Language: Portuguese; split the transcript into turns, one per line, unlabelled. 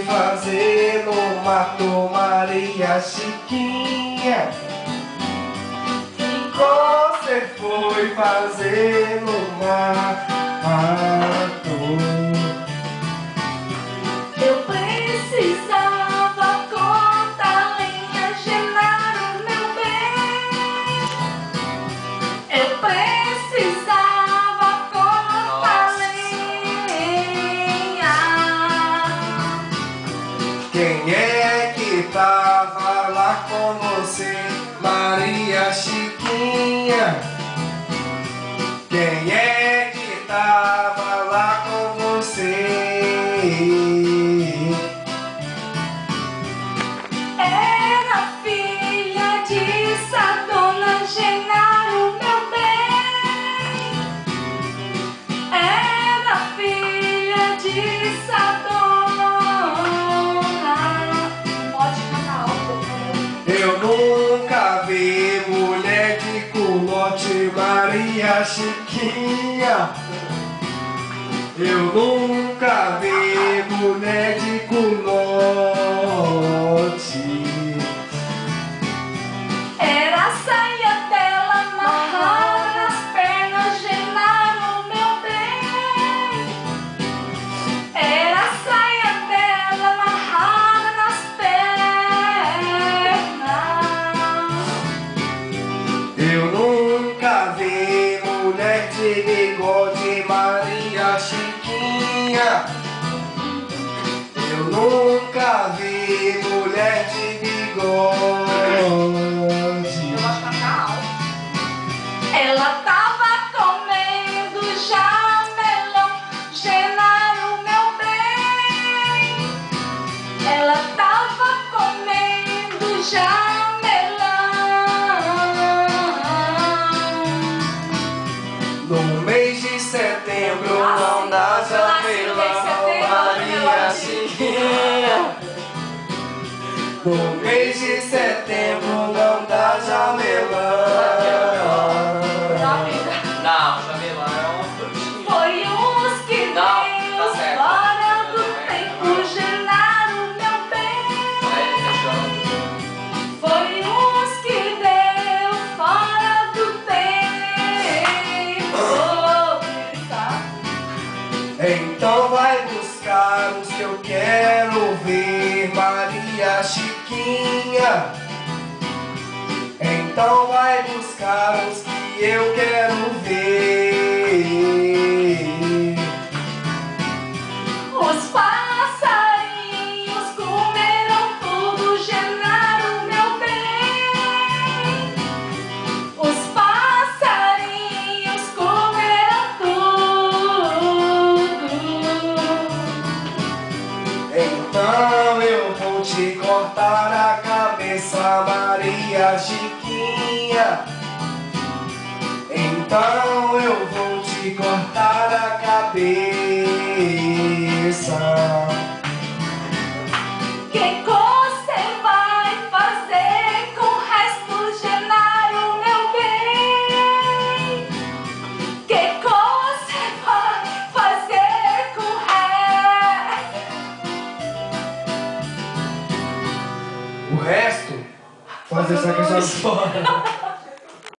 fazer no mato, Maria Chiquinha? Você foi fazer no mato.
Eu precisava cortar lenha, gelar o meu bem. Eu precisava cortar lenha.
Quem é que tava lá com você, Maria Chiquinha? Quem é que tava lá com você?
Era filha de Sadona, Genaro, meu bem. Era filha de Sadona. Pode cantar alto.
Eu nunca vi mulher de culote, Maria Chiquinha. Eu nunca vi mulher de culote.
Era a saia dela amarrada nas pernas, Genaro, meu bem. Era a saia dela amarrada nas pernas.
Eu nunca vi mulher de bigode, Maria Chiquinha. Eu nunca vi mulher de bigode.
Ela tava comendo jamelão, Genaro, meu bem. Ela tava comendo jamelão.
No mês de setembro não dá jamelão, Maria Chiquinha. No mês de setembro não dá jamelão.
Não, jamelão é uma frutinha.
Foi uns que
Não, tá
Deus
certo.
fora do tempo, Genaro, meu bem. Foi uns que Deus fora do tempo.
Então vai buscar os que eu quero ver, Maria Chiquinha. Então vai buscar os que eu quero ver.
Os passarinhos comeram tudo, Genaro, meu bem. Os passarinhos comeram tudo.
Então eu vou te cortar a cabeça, Maria Chiquinha. Então eu vou te cortar a cabeça.
Que você vai fazer com o resto, Genaro, meu bem? Que você vai fazer com o resto?
O resto, fazer essa questão fora.